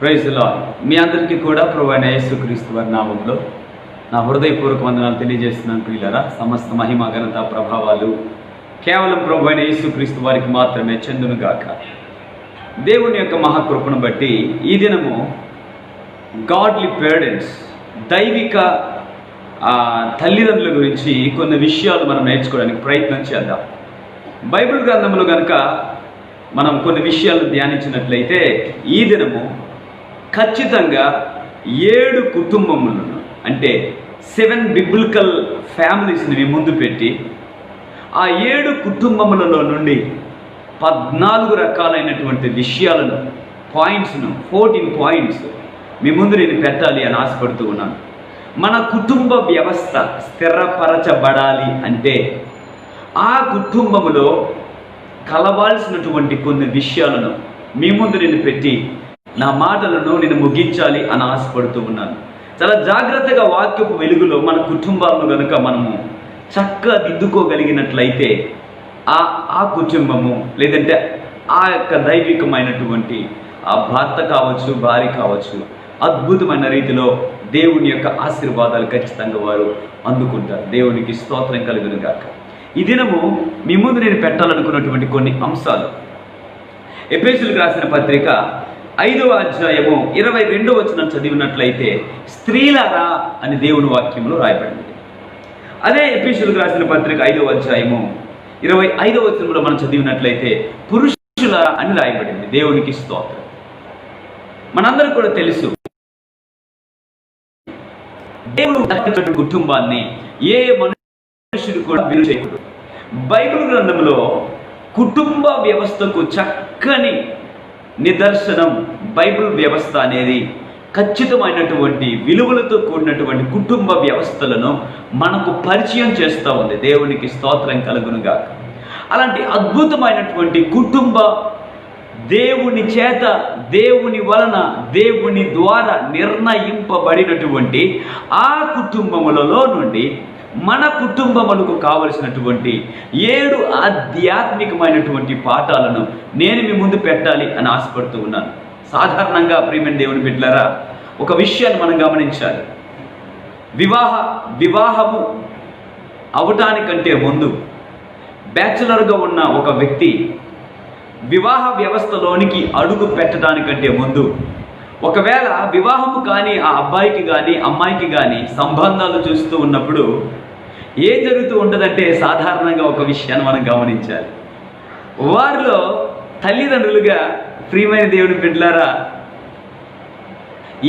Praise the lord. మీ అందరికీ కూడా ప్రభువైన యేసుక్రీస్తు వారి నామములో నా హృదయపూర్వక వందనాలు తెలియజేస్తున్నాను. ప్రియులారా, సమస్త మహిమ ఘనత ప్రభావాలు కేవలం ప్రభువైన యేసుక్రీస్తు వారికి మాత్రమే చెందును గాక. దేవుని యొక్క మహాకృపను బట్టి ఈ దినము గాడ్లీ పేరెంట్స్, దైవిక తల్లిదండ్రుల గురించి కొన్ని విషయాలు మనం నేర్చుకోవడానికి ప్రయత్నం చేద్దాం. బైబిల్ గ్రంథంలో కనుక మనం కొన్ని విషయాలు ధ్యానించినట్లయితే ఈ దినము ఖచ్చితంగా 7 కుటుంబములను, అంటే 7 బిబ్లికల్ ఫ్యామిలీస్ని మీ ముందు పెట్టి ఆ 7 కుటుంబములలో నుండి 14 రకాలైనటువంటి విషయాలను, పాయింట్స్ను, 14 పాయింట్స్ మీ ముందు నేను పెట్టాలి అని ఆశపడుతూ ఉన్నాను. మన కుటుంబ వ్యవస్థ స్థిరపరచబడాలి అంటే ఆ కుటుంబములో కలవాల్సినటువంటి కొన్ని విషయాలను మీ ముందు నేను పెట్టి నా మాటలను నేను ముగించాలి అని ఆశపడుతూ ఉన్నాను. చాలా జాగ్రత్తగా వాక్యపు వెలుగులో మన కుటుంబాలను కనుక మనము చక్కగా దిద్దుకోగలిగినట్లయితే ఆ కుటుంబము, లేదంటే ఆ యొక్క దైవికమైనటువంటి ఆ భర్త కావచ్చు, భార్య కావచ్చు, అద్భుతమైన రీతిలో దేవుని యొక్క ఆశీర్వాదాలు ఖచ్చితంగా వారు అందుకుంటారు. దేవునికి స్తోత్రం కలుగును గాక. ఈ దినము మీ ముందు నేను పెట్టాలనుకున్నటువంటి కొన్ని అంశాలు, ఎఫెసీయులకు రాసిన పత్రిక 5వ అధ్యాయము 22వ వచనం చదివినట్లయితే స్త్రీలారా అని దేవుని వాక్యంలో రాయబడింది. అదే ఎఫెసీయులకు రాసిన పత్రిక 5వ అధ్యాయము 25వ వచనంలో మనం చదివినట్లయితే పురుషులారా అని రాయబడింది. దేవునికి స్తోత్రం. మనందరికీ కూడా తెలుసు, దేవుడు కుటుంబాన్ని ఏ మనుషుడు కూడా విలువ చేయకూడదు. బైబిల్ గ్రంథంలో కుటుంబ వ్యవస్థకు చక్కని నిదర్శనం బైబిల్ వ్యవస్థ అనేది ఖచ్చితమైనటువంటి విలువలతో కూడినటువంటి కుటుంబ వ్యవస్థలను మనకు పరిచయం చేస్తూ ఉంది. దేవునికి స్తోత్రం కలుగునుగా. అలాంటి అద్భుతమైనటువంటి కుటుంబ, దేవుని చేత, దేవుని వలన, దేవుని ద్వారా నిర్ణయింపబడినటువంటి ఆ కుటుంబములలో నుండి మన కుటుంబములకు కావలసినటువంటి 7 ఆధ్యాత్మికమైనటువంటి పాఠాలను నేను మీ ముందు పెట్టాలి అని ఆశపడుతూ ఉన్నాను. సాధారణంగా ప్రియమైన దేవుని బిడ్డలారా, ఒక విషయాన్ని మనం గమనించాలి. వివాహము అవటానికంటే ముందు బ్యాచులర్గా ఉన్న ఒక వ్యక్తి వివాహ వ్యవస్థలోనికి అడుగు పెట్టడానికంటే ముందు, ఒకవేళ వివాహము కానీ ఆ అబ్బాయికి కానీ అమ్మాయికి కానీ సంబంధాలు చూస్తూ ఉన్నప్పుడు ఏం జరుగుతూ ఉంటుందంటే, సాధారణంగా ఒక విషయాన్ని మనం గమనించాలి. వారిలో తల్లిదండ్రులుగా ప్రియమైన దేవుని బిడ్డలారా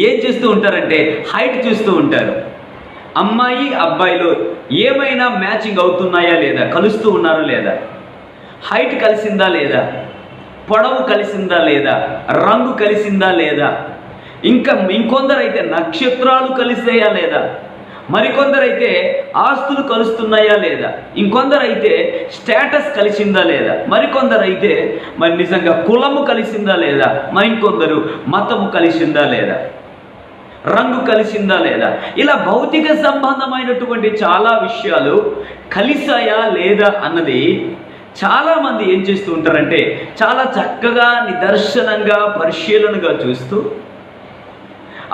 ఏం చేస్తూ ఉంటారంటే హైట్ చూస్తూ ఉంటారు. అమ్మాయి అబ్బాయిలో ఏమైనా మ్యాచింగ్ అవుతున్నాయా లేదా, కలుస్తూ ఉన్నారా లేదా, హైట్ కలిసిందా లేదా, పొడవు కలిసిందా లేదా, రంగు కలిసిందా లేదా, ఇంకొందరైతే నక్షత్రాలు కలిసాయా లేదా, మరికొందరైతే ఆస్తులు కలుస్తున్నాయా లేదా, ఇంకొందరైతే స్టేటస్ కలిసిందా లేదా, మరికొందరైతే మరి నిజంగా కులము కలిసిందా లేదా, మరికొందరు మతము కలిసిందా లేదా, రంగు కలిసిందా లేదా, ఇలా భౌతిక సంబంధమైనటువంటి చాలా విషయాలు కలిసాయా లేదా అన్నది చాలామంది ఏం చేస్తూ ఉంటారంటే చాలా చక్కగా నిదర్శనంగా పరిశీలనగా చూస్తూ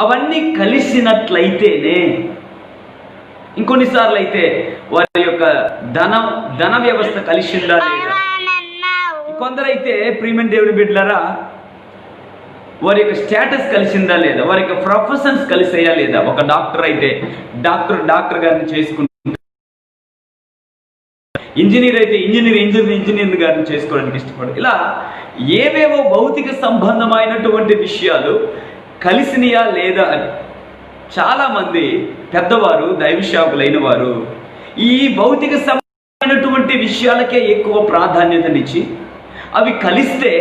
అవన్నీ కలిసినట్లయితేనే, ఇంకొన్నిసార్లు అయితే వారి యొక్క ధన వ్యవస్థ కలిసిందా లేదా, కొందరైతే ప్రియమైన దేవుని బిడ్డలారా వారి యొక్క స్టేటస్ కలిసిందా లేదా, వారి యొక్క ప్రొఫెషన్స్ కలిసాయా లేదా. ఒక డాక్టర్ అయితే డాక్టర్ గారిని చేసుకుంటారు, ఇంజనీర్ అయితే ఇంజనీర్ గారిని చేసుకోవడానికి ఇష్టపడరు. ఇలా ఏవేవో భౌతిక సంబంధమైనటువంటి విషయాలు కలిసినయా లేదా అని చాలామంది పెద్దవారు, దైవశాకులైన వారు ఈ భౌతిక సంబంధమైనటువంటి విషయాలకే ఎక్కువ ప్రాధాన్యతనిచ్చి అవి కలిస్తే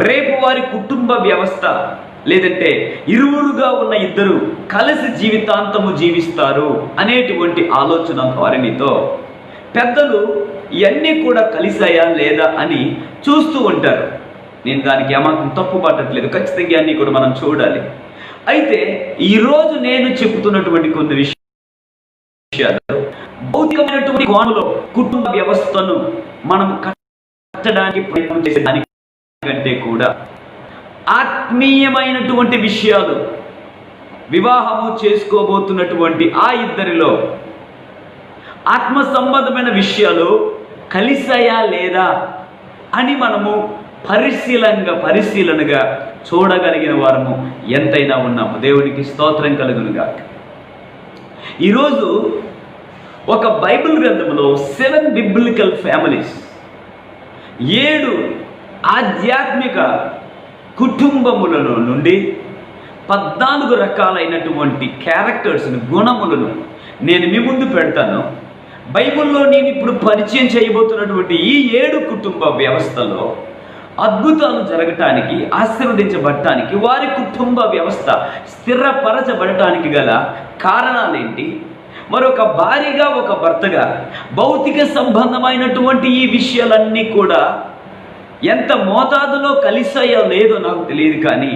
రేపు వారి కుటుంబ వ్యవస్థ, లేదంటే ఇరువురుగా ఉన్న ఇద్దరు కలిసి జీవితాంతము జీవిస్తారు అనేటువంటి ఆలోచన వారినితో పెద్దలు ఇవన్నీ కూడా కలిసాయా లేదా అని చూస్తూ ఉంటారు. నేను దానికి ఏమాత్రం తప్పు పట్టట్లేదు, ఖచ్చితంగా అన్నీ కూడా మనం చూడాలి. అయితే ఈరోజు నేను చెబుతున్నటువంటి కొన్ని విషయాలు భౌతికమైనటువంటి కోణంలో కుటుంబ వ్యవస్థను మనం కట్టడానికి ప్రయత్నం చేసేదానికంటే కూడా ఆత్మీయమైనటువంటి విషయాలు, వివాహము చేసుకోబోతున్నటువంటి ఆ ఇద్దరిలో ఆత్మ సంబంధమైన విషయాలు కలిసాయా లేదా అని మనము పరిశీలనగా చూడగలిగిన వారము ఎంతైనా ఉన్నాము. దేవునికి స్తోత్రం కలుగునుగా. ఈరోజు ఒక బైబిల్ గ్రంథంలో 7 బిబ్లికల్ ఫ్యామిలీస్, 7 ఆధ్యాత్మిక కుటుంబములలో నుండి 14 రకాలైనటువంటి క్యారెక్టర్స్ని, గుణములను నేను మీ ముందు పెడతాను. బైబిల్లో నేను ఇప్పుడు పరిచయం చేయబోతున్నటువంటి ఈ 7 కుటుంబ వ్యవస్థలో అద్భుతాలు జరగటానికి, ఆశీర్వదించబడటానికి, వారి కుటుంబ వ్యవస్థ స్థిరపరచబడటానికి గల కారణాలేంటి, మరొక భార్యగా ఒక భర్తగా భౌతిక సంబంధమైనటువంటి ఈ విషయాలన్నీ కూడా ఎంత మోతాదులో కలిసాయో లేదో నాకు తెలియదు, కానీ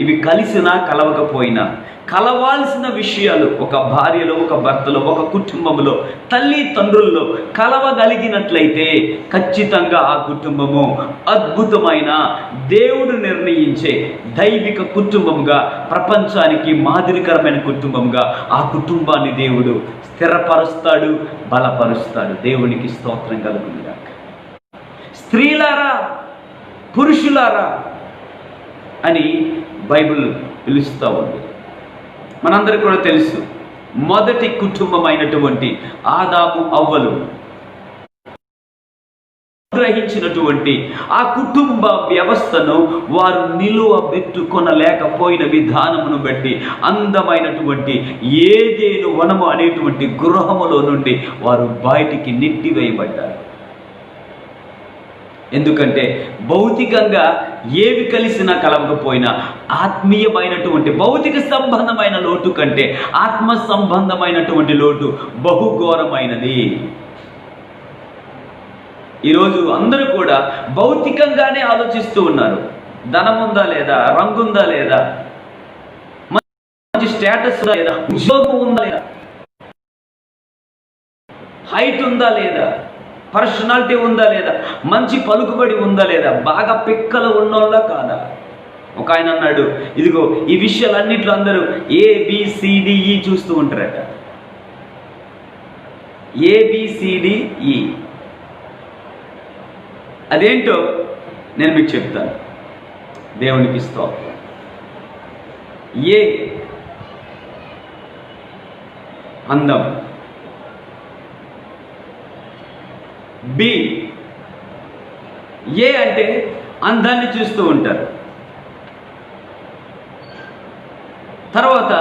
ఇవి కలిసినా కలవకపోయినా కలవాల్సిన విషయాలు ఒక భార్యలో, ఒక భర్తలో, ఒక కుటుంబంలో, తల్లి తండ్రుల్లో కలవగలిగినట్లయితే ఖచ్చితంగా ఆ కుటుంబము అద్భుతమైన, దేవుడు నిర్ణయించే దైవిక కుటుంబముగా, ప్రపంచానికి మాదిరికరమైన కుటుంబముగా ఆ కుటుంబాన్ని దేవుడు స్థిరపరుస్తాడు, బలపరుస్తాడు. దేవునికి స్తోత్రం కలుగునుగాక. స్త్రీలారా, పురుషులారా అని బైబిల్ పిలుస్తూ ఉంది. మనందరికీ కూడా తెలుసు, మొదటి కుటుంబమైనటువంటి ఆదాము అవ్వలు గ్రహించినటువంటి ఆ కుటుంబ వ్యవస్థను వారు నిలువబెట్టుకొనలేకపోయిన విధానమును బట్టి అందమైనటువంటి ఏదేను వనము అనేటువంటి గృహములో నుండి వారు బయటికి నెట్టివేయబడ్డారు. ఎందుకంటే భౌతికంగా ఏవి కలిసినా కలవకపోయినా ఆత్మీయమైనటువంటి, భౌతిక సంబంధమైన లోటు కంటే ఆత్మ సంబంధమైనటువంటి లోటు బహుఘోరమైనది. ఈరోజు అందరూ కూడా భౌతికంగానే ఆలోచిస్తూ ఉన్నారు. ధనం ఉందా లేదా, రంగు ఉందా లేదా, మంచి స్టేటస్ ఉందా లేదా, ఉద్యోగం ఉందా లేదా, హైట్ ఉందా లేదా, పర్సనాలిటీ ఉందా లేదా, మంచి పలుకుబడి ఉందా లేదా, బాగా పిక్కలు ఉన్నోళ్ళ కాదా. ఒక ఆయన అన్నాడు, ఇదిగో ఈ విషయాలన్నింటిలో అందరూ ABCDE చూస్తూ ఉంటారట. ABCDE అదేంటో నేను మీకు చెప్తాను. దేవునికి స్తోత్రం. ఏ అందం, బి, ఏ అంటే అందాన్ని చూస్తూ ఉంటారు. తర్వాత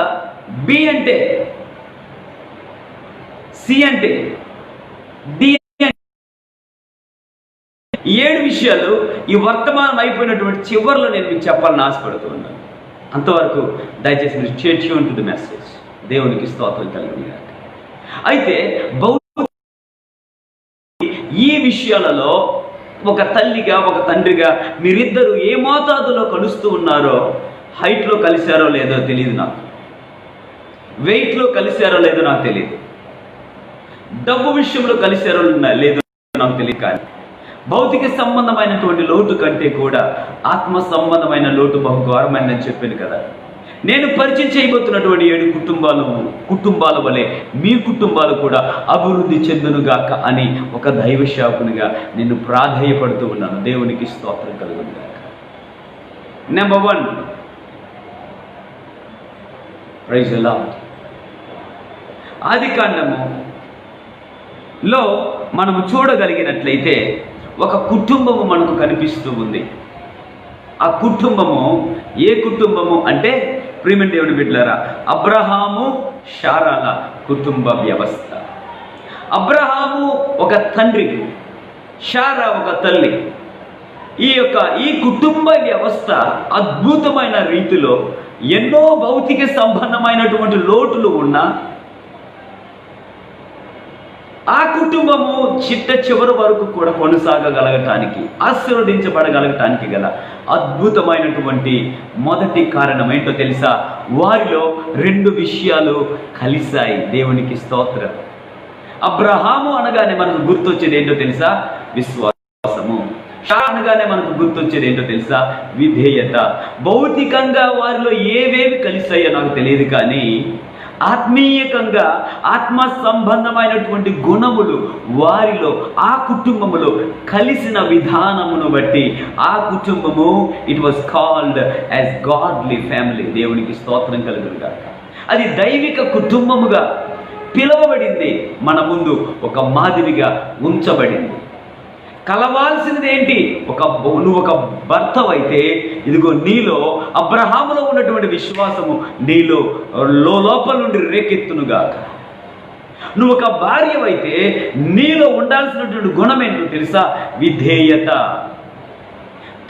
బి అంటే, సి అంటే, డి అంటే. 7 విషయాలు ఈ వర్తమానం అయిపోయినటువంటి చివరిలో నేను మీకు చెప్పాలని ఆశపడుతూ ఉన్నాను. అంతవరకు దయచేసి మీరు ట్యూన్ టు ది మెసేజ్. దేవునికి స్తోత్రం కలుగునుగాక. అయితే ఈ విషయాలలో ఒక తల్లిగా, ఒక తండ్రిగా మీరిద్దరూ ఏ మోతాదులో కలుస్తూ ఉన్నారో, హైట్లో కలిశారో లేదో తెలియదు నాకు, వెయిట్లో కలిశారో లేదో నాకు తెలియదు, డబ్బు విషయంలో కలిశారో లేదో నాకు తెలియదు, కానీ భౌతిక సంబంధమైనటువంటి లోటు కంటే కూడా ఆత్మ సంబంధమైన లోటు బహుఘోరమైనదని చెప్పాను కదా. నేను పరిచయం చేయబోతున్నటువంటి 7 కుటుంబాల వలె మీ కుటుంబాలు కూడా అభివృద్ధి చెందునుగాక అని ఒక దైవ సేవకునిగా నేను ప్రాధేయపడుతూ ఉన్నాను. దేవునికి స్తోత్రం కలుగునుగాక. Number 1, praise the lord. ఆదికాండములో మనము చూడగలిగినట్లయితే ఒక కుటుంబము మనకు కనిపిస్తూ ఉంది. ఆ కుటుంబము ఏ కుటుంబము అంటే, ప్రియమైన దేవుని బిడ్డలారా, అబ్రహాము శారాల కుటుంబ వ్యవస్థ. అబ్రహాము ఒక తండ్రి, శారా ఒక తల్లి. ఈ కుటుంబ వ్యవస్థ అద్భుతమైన రీతిలో ఎన్నో భౌతిక సంబంధమైనటువంటి లోటులు ఉన్నా ఆ కుటుంబము చిట్ట చివరి వరకు కూడా కొనసాగగలగటానికి, ఆశీర్వదించబడగలగటానికి గల అద్భుతమైనటువంటి మొదటి కారణం ఏంటో తెలుసా? వారిలో 2 విషయాలు కలిశాయి. దేవునికి స్తోత్రం. అబ్రహాము అనగానే మనకు గుర్తొచ్చేది ఏంటో తెలుసా? విశ్వాసము. అనగానే మనకు గుర్తొచ్చేది ఏంటో తెలుసా? విధేయత. భౌతికంగా వారిలో ఏవేవి కలిసాయో నాకు తెలియదు, కానీ ఆత్మీయకంగా ఆత్మ సంబంధమైనటువంటి గుణములు వారిలో, ఆ కుటుంబములో కలిసిన విధానమును బట్టి ఆ కుటుంబము it was called as godly family. దేవునికి స్తోత్రం కలుగును గాక. అది దైవిక కుటుంబముగా పిలువబడింది, మన ముందు ఒక మాదిరిగా ఉంచబడింది. కలవాల్సినది ఏంటి? నువ్వు ఒక భర్తవైతే ఇదిగో నీలో అబ్రహాములో ఉన్నటువంటి విశ్వాసము నీలో లోపల నుండి రేకెత్తునుగాక. నువ్వు ఒక భార్యవైతే నీలో ఉండాల్సినటువంటి గుణం ఏంటో తెలుసా? విధేయత.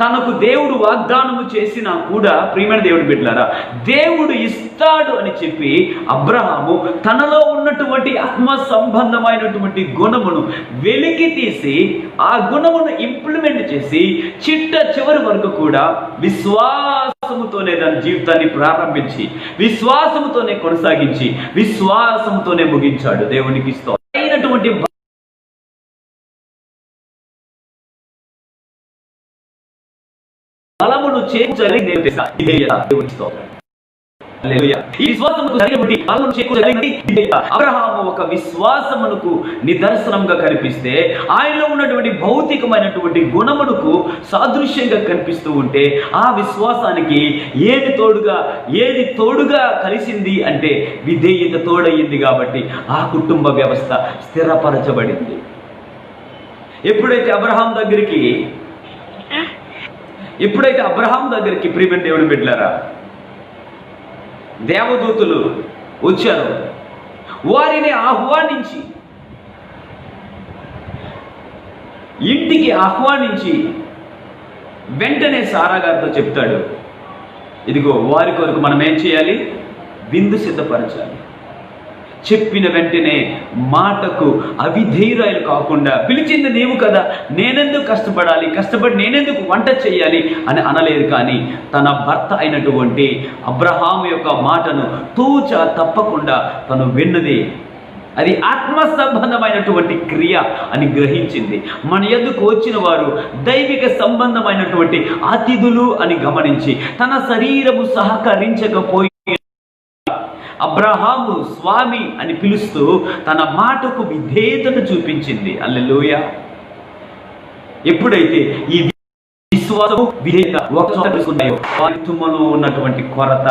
తనకు దేవుడు వాగ్దానము చేసినా కూడా, ప్రియమైన దేవుడు బిడ్డలారా, దేవుడు ఇస్తాడు అని చెప్పి అబ్రహాము తనలో ఉన్నటువంటి ఆత్మ సంబంధమైనటువంటి గుణమును వెలికి తీసి ఆ గుణమును ఇంప్లిమెంట్ చేసి చిట్ట చివరి వరకు కూడా విశ్వాసముతోనే దాని జీవితాన్ని ప్రారంభించి విశ్వాసముతోనే కొనసాగించి విశ్వాసముతోనే ముగించాడు. దేవునికి అయినటువంటి బలమును చేకూర్చగలిగిన అబ్రహాము ఒక విశ్వాసమునకు నిదర్శనంగా కనిపిస్తే, ఆయనలో ఉన్నటువంటి భౌతికమైనటువంటి గుణమునకు సాదృశ్యంగా కనిపిస్తూ ఉంటే, ఆ విశ్వాసానికి ఏది తోడుగా కలిసింది అంటే విధేయత తోడయింది. కాబట్టి ఆ కుటుంబ వ్యవస్థ స్థిరపరచబడింది. ఎప్పుడైతే అబ్రహాం దగ్గరికి ప్రియమైన దేవుని బిడ్డలారా దేవదూతలు వచ్చారు, వారిని ఆహ్వానించి ఇంటికి ఆహ్వానించి వెంటనే సారా గారితో చెప్తాడు, ఇదిగో వారి కొరకు మనం ఏం చేయాలి? విందు సిద్ధపరచాలి. చెప్పిన వెంటనే మాటకు అవిధేయురాలు కాకుండా, పిలిచింది నీవు కదా, నేనెందుకు కష్టపడి నేనెందుకు వంట చేయాలి అని అనలేదు. కానీ తన భర్త అయినటువంటి అబ్రహాము యొక్క మాటను తూచా తప్పకుండా తను విన్నది. అది ఆత్మ సంబంధమైనటువంటి క్రియ అని గ్రహించింది. మన ఎద్దుకు వచ్చిన వారు దైవిక సంబంధమైనటువంటి అతిథులు అని గమనించి తన శరీరము సహకరించకపోయి అబ్రహాము స్వామి అని పిలుస్తూ తన మాటకు విధేయతను చూపించింది. హల్లెలూయా. ఎప్పుడైతే ఈ విశ్వాసము విధేయత ఒకసారి వారి కుటుంబంలో ఉన్నటువంటి కొరత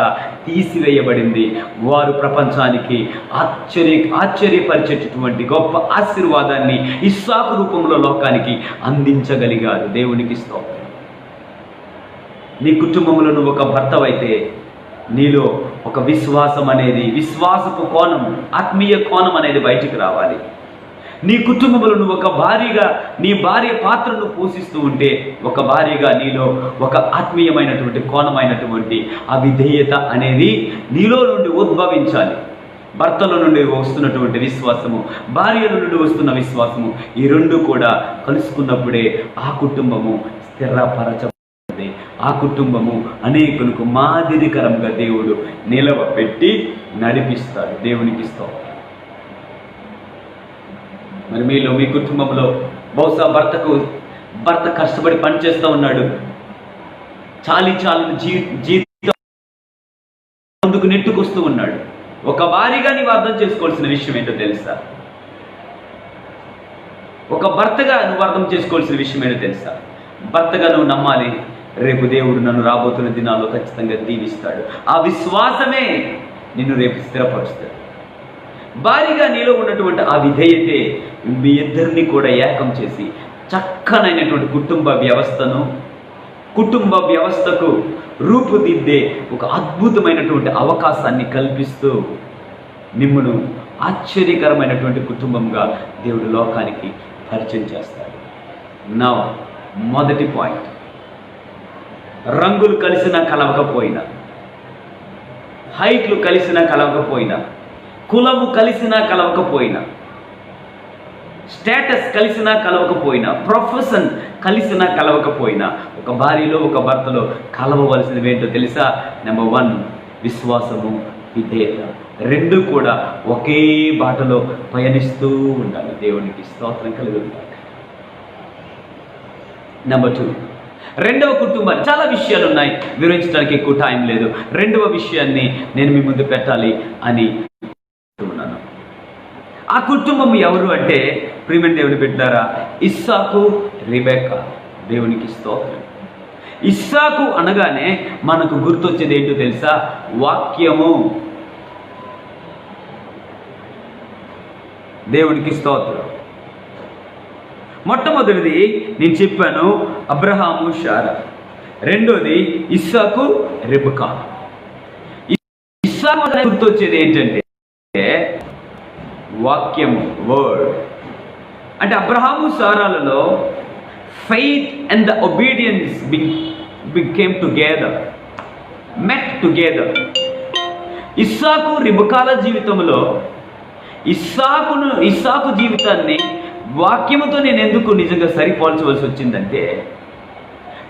తీసివేయబడింది. వారు ప్రపంచానికి ఆశ్చర్యపరిచేటటువంటి గొప్ప ఆశీర్వాదాన్ని ఇస్సాకు రూపంలో లోకానికి అందించగలిగారు. దేవునికి స్తోత్రం. నీ కుటుంబంలో నువ్వు ఒక భర్తవైతే నీలో ఒక విశ్వాసపు కోణం, ఆత్మీయ కోణం అనేది బయటికి రావాలి. నీ కుటుంబంలో నువ్వు ఒక భార్యగా నీ భార్య పాత్రను పోషిస్తూ ఉంటే, ఒక భార్యగా నీలో ఒక ఆత్మీయమైనటువంటి కోణమైనటువంటి ఆ విధేయత అనేది నీలో నుండి ఉద్భవించాలి. భర్తల నుండి వస్తున్నటువంటి విశ్వాసము, భార్యల నుండి వస్తున్న విశ్వాసము, ఈ రెండు కూడా కలుసుకున్నప్పుడే ఆ కుటుంబము స్థిరపరచ ఆ కుటుంబము అనేకులకు మాదిరికరంగా దేవుడు నిలవబెట్టి నడిపిస్తాడు. దేవునికి స్తోత్రం. మరి మీలో మీ కుటుంబంలో బహుశా భర్త కష్టపడి పనిచేస్తూ ఉన్నాడు, చాలని జీవితం ముందుకు నెట్టుకొస్తూ ఉన్నాడు. ఒక భార్యగా నీవు అర్థం చేసుకోవాల్సిన విషయం ఏంటో తెలుసా? ఒక భర్తగా నువ్వు అర్థం చేసుకోవాల్సిన విషయం ఏంటో తెలుసా? భర్తగా నువ్వు నమ్మాలి, రేపు దేవుడు నన్ను రాబోతున్న దినాల్లో ఖచ్చితంగా దీవిస్తాడు. ఆ విశ్వాసమే నిన్ను రేపు స్థిరపరుస్తాడు. భారీగా నీలో ఉన్నటువంటి ఆ విధేయతే మీ ఇద్దరిని కూడా ఏకం చేసి చక్కనైనటువంటి కుటుంబ వ్యవస్థకు రూపుదిద్దే ఒక అద్భుతమైనటువంటి అవకాశాన్ని కల్పిస్తూ మిమ్మును ఆశ్చర్యకరమైనటువంటి కుటుంబంగా దేవుడు లోకానికి పరిచయం చేస్తాడు. నా మొదటి పాయింట్, రంగులు కలిసినా కలవకపోయినా, హైట్లు కలిసినా కలవకపోయినా, కులము కలిసినా కలవకపోయినా, స్టేటస్ కలిసినా కలవకపోయినా, ప్రొఫెషన్ కలిసినా కలవకపోయినా, ఒక భార్యలో ఒక భర్తలో కలవవలసినవి ఏంటో తెలుసా? నెంబర్ 1 విశ్వాసము, విధేయత. రెండు కూడా ఒకే బాటలో పయనిస్తూ ఉండాలి. దేవునికి స్తోత్రం కలుగుతుంది. నెంబర్ 2, రెండవ కుటుంబాన్ని, చాలా విషయాలు ఉన్నాయి, వివరించడానికి ఎక్కువ టైం లేదు. రెండవ విషయాన్ని నేను మీ ముందు పెట్టాలి అని అనుకుంటున్నాను. ఆ కుటుంబం ఎవరు అంటే, ప్రియమైన దేవుని బిడ్డలారా, ఇస్సాకు, రెబెక్కా. దేవునికి స్తోత్రం. ఇస్సాకు అనగానే మనకు గుర్తొచ్చేది ఏంటో తెలుసా? వాక్యము. దేవునికి స్తోత్రం. మొట్టమొదటిది నేను చెప్పాను, అబ్రహాము, శారా. రెండోది ఇస్సాకు, రెబెక్కా. ఇస్సాకు గుర్తొచ్చేది ఏంటంటే వాక్యము, వర్డ్. అంటే అబ్రహాము, శారాలలో faith and the obedience became together, met together. ఇస్సాకు, రెబెక్కాల జీవితంలో ఇస్సాకు జీవితాన్ని వాక్యముతో నేను ఎందుకు నిజంగా సరిపోల్చవలసి వచ్చిందంటే,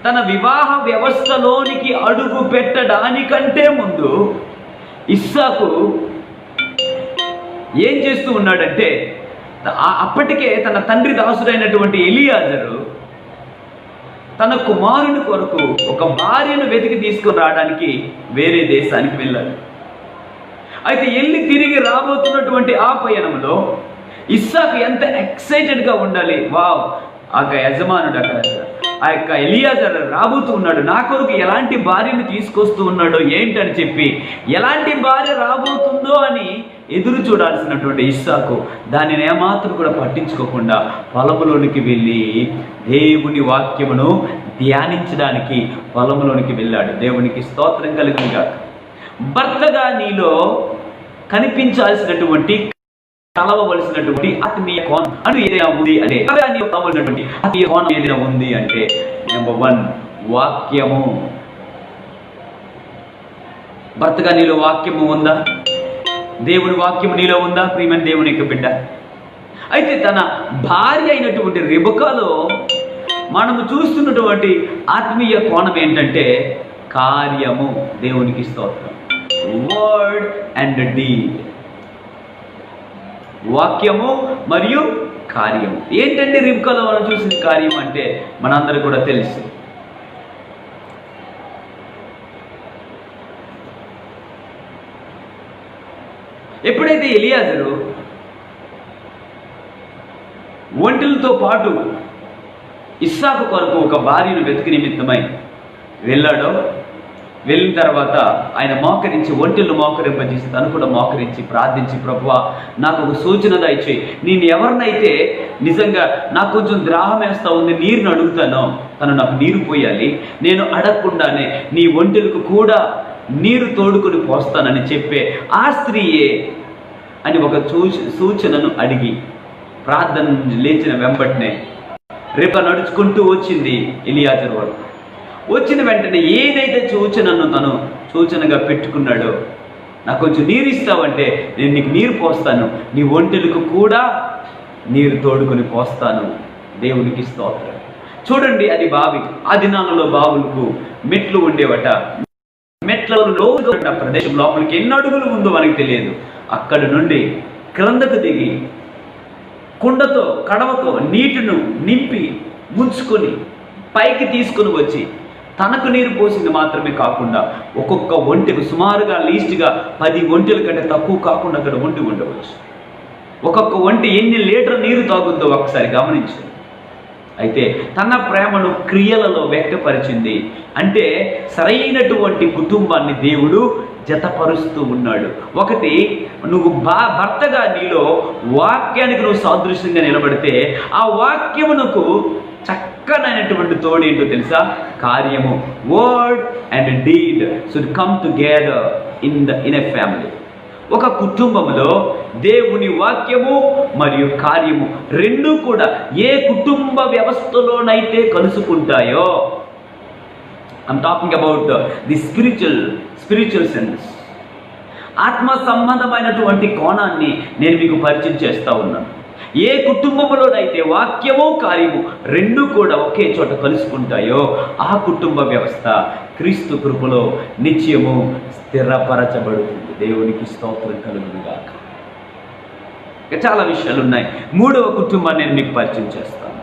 తన వివాహ వ్యవస్థలోనికి అడుగు పెట్టడానికంటే ముందు ఇస్సాకు ఏం చేస్తూ ఉన్నాడంటే, అప్పటికే తన తండ్రి దాసుడైనటువంటి ఎలియాజరు తన కుమారుని కొరకు ఒక భార్యను వెతికి తీసుకుని రావడానికి వేరే దేశానికి వెళ్ళాడు. అయితే వెళ్ళి తిరిగి రాబోతున్నటువంటి ఆ పయనంలో ఇస్సాకు ఎంత ఎక్సైటెడ్గా ఉండాలి. వావ్, ఆ యజమానుడు అక్కడ, ఆ యొక్క ఎలియాజరు రాబోతూ ఉన్నాడు, నా కొరకు ఎలాంటి భార్యను తీసుకొస్తూ ఉన్నాడో ఏంటని చెప్పి, ఎలాంటి భార్య రాబోతుందో అని ఎదురు చూడాల్సినటువంటి ఇస్సాకు దానిని ఏమాత్రం కూడా పట్టించుకోకుండా పొలంలోనికి వెళ్ళి దేవుని వాక్యమును ధ్యానించడానికి పొలంలోనికి వెళ్ళాడు. దేవునికి స్తోత్రం కలుగునుగాక. భర్తగా నీలో కనిపించాల్సినటువంటి, కలవవలసినటువంటి ఆత్మీయ కోణం అని ఏదైనా ఉంది అంటే, కావాల్సినటువంటి ఆత్మీయ కోణం ఏదైనా ఉంది అంటే, నెంబర్ 1 వాక్యము. భర్తగా నీలో వాక్యము ఉందా? దేవుని వాక్యము నీలో ఉందా? ప్రియమైన దేవుని యొక్క బిడ్డ. అయితే తన భార్య అయినటువంటి రెబెక్కాలో మనము చూస్తున్నటువంటి ఆత్మీయ కోణం ఏంటంటే కార్యము. దేవునికి స్తోత్రం. Word and deed. వాక్యము మరియు కార్యము. ఏంటంటే రెబెక్కాలో మనం చూసిన కార్యం అంటే మనందరూ కూడా తెలుసు. ఎప్పుడైతే ఎలియాజరు ఒంటెలతో పాటు ఇస్సాకు కొరకు ఒక భార్యను వెతికి నిమిత్తమై వెళ్ళాడో, వెళ్ళిన తర్వాత ఆయన మోకరించి, ఒంటెలు మోకరింపజేసి తను కూడా మోకరించి ప్రార్థించి, ప్రభువా నాకు ఒక సూచన దయచేయి, నేను ఎవరినైతే నిజంగా నాకు కొంచెం దాహం వేస్తా ఉంది, నీరుని అడుగుతానో తను నాకు నీరు పోయాలి, నేను అడగకుండానే నీ ఒంటెలకు కూడా నీరు తోడుకొని పోస్తానని చెప్పే ఆ స్త్రీయే అని ఒక సూచనను అడిగి ప్రార్థన లేచిన వెంబటనే రెబెక్కా నడుచుకుంటూ వచ్చింది ఎలియాజరు వరకు. వచ్చిన వెంటనే ఏదైతే తను సూచనగా పెట్టుకున్నాడో, నాకు కొంచెం నీరు ఇస్తావంటే నేను నీకు నీరు పోస్తాను, నీ ఒంటెలకు కూడా నీరు తోడుకొని పోస్తాను. దేవునికి స్తోత్రం. చూడండి, అది బావి. ఆ దినాలలో బావులకు మెట్లు ఉండేవట. మెట్లలో ప్రదేశం లోపలికి ఎన్ని అడుగులు ఉందో మనకి తెలియదు. అక్కడి నుండి క్రిందకు దిగి కుండతో, కడవతో నీటిను నింపి ముంచుకొని పైకి తీసుకుని వచ్చి తనకు నీరు పోసింది మాత్రమే కాకుండా ఒక్కొక్క ఒంటెకు సుమారుగా లీస్ట్గా 10 ఒంటెల కంటే తక్కువ కాకుండా అక్కడ ఉండి ఉండవచ్చు. ఒక్కొక్క ఒంటె ఎన్ని లీటర్ నీరు తాగుద్దో ఒకసారి గమనించు. అయితే తన ప్రేమను క్రియలలో వ్యక్తపరిచింది. అంటే సరైనటువంటి కుటుంబాన్ని దేవుడు జతపరుస్తూ ఉన్నాడు. ఒకటి, నువ్వు భర్తగా నీలో వాక్యానికి నువ్వు సాదృశ్యంగా నిలబడితే ఆ వాక్యమునకు చక్కనైనటువంటి తోడు ఏంటో తెలుసా? కార్యము. Word and deed should come together in a family. ఒక కుటుంబంలో దేవుని వాక్యము మరియు కార్యము రెండూ కూడా ఏ కుటుంబ వ్యవస్థలోనైతే కలుసుకుంటాయో, I'm talking about the spiritual sense, ఆత్మ సంబంధమైనటువంటి కోణాన్ని నేను మీకు పరిచయం చేస్తూ ఉన్నాను. ఏ కుటుంబంలోనైతే వాక్యము కార్యము రెండూ కూడా ఒకే చోట కలుసుకుంటాయో ఆ కుటుంబ వ్యవస్థ క్రీస్తు కృపలో నిత్యము స్థిరపరచబడుతుంది. దేవునికి స్తోత్రం కలుగునుగాక. చాలా విషయాలు ఉన్నాయి. 3వ కుటుంబాన్ని నేను మీకు పరిచయం చేస్తాను.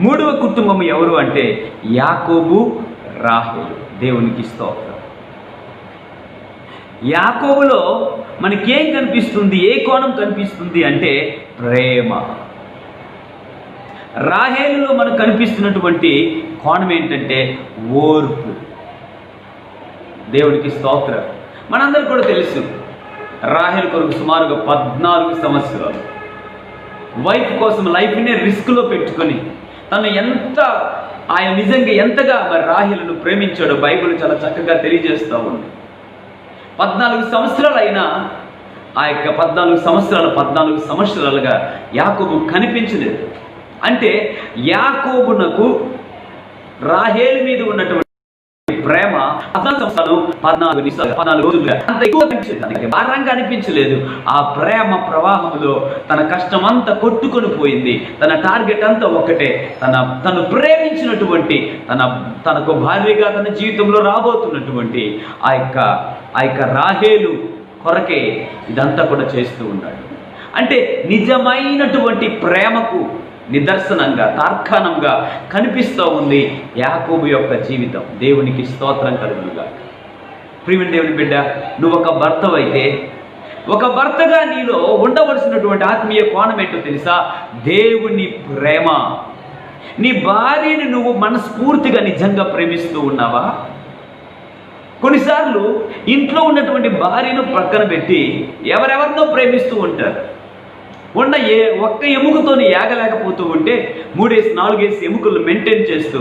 మూడవ కుటుంబం ఎవరు అంటే యాకోబు, రాహేలు. దేవునికి స్తోత్రం. యాకోబులో మనకేం కనిపిస్తుంది? ఏ కోణం కనిపిస్తుంది అంటే ప్రేమ. రాహేలులో మనకు కనిపిస్తున్నటువంటి కోణం ఏంటంటే ఓర్పు. దేవునికి స్తోత్రం. మనందరికీ కూడా తెలుసు, రాహేలు కొరకు సుమారుగా 14 సంవత్సరాలు వైఫ్ కోసం లైఫ్నే రిస్క్లో పెట్టుకొని ఆయన నిజంగా ఎంతగా మరి రాహేలును ప్రేమించాడో బైబిల్ చాలా చక్కగా తెలియజేస్తూ ఉంది. 14 సంవత్సరాలు అయినా ఆ యొక్క 14 సంవత్సరాలుగా యాకోబు కనిపించలేదు. అంటే యాకోబునకు రాహేలు మీద ఉన్నటువంటి ప్రేమ 14 రోజులుగా అంత ఎక్కువ కనిపించలేదు, భారంగా అనిపించలేదు. ఆ ప్రేమ ప్రవాహంలో తన కష్టం అంతా కొట్టుకొని పోయింది. తన టార్గెట్ అంతా ఒక్కటే, తను ప్రేమించినటువంటి తనకు భార్యగా తన జీవితంలో రాబోతున్నటువంటి ఆ యొక్క రాహేలు కొరకే ఇదంతా కూడా చేస్తూ ఉన్నాడు. అంటే నిజమైనటువంటి ప్రేమకు నిదర్శనంగా, తార్కాణంగా కనిపిస్తూ ఉంది యాకోబు యొక్క జీవితం. దేవునికి స్తోత్రం కలుగునుగా. ప్రియమైన దేవుని బిడ్డ, నువ్వు ఒక భర్తవైతే, ఒక భర్తగా నీలో ఉండవలసినటువంటి ఆత్మీయ కోణం ఏంటో తెలుసా? దేవుని ప్రేమ. నీ భార్యని నువ్వు మనస్ఫూర్తిగా నిజంగా ప్రేమిస్తూ ఉన్నావా? కొన్నిసార్లు ఇంట్లో ఉన్నటువంటి భార్యను పక్కన పెట్టి ఎవరెవరినో ప్రేమిస్తూ ఉంటారు. ఒక్క ఎముకతోని ఏగలేకపోతూ ఉంటే 3-4 ఎముకలు మెయింటైన్ చేస్తూ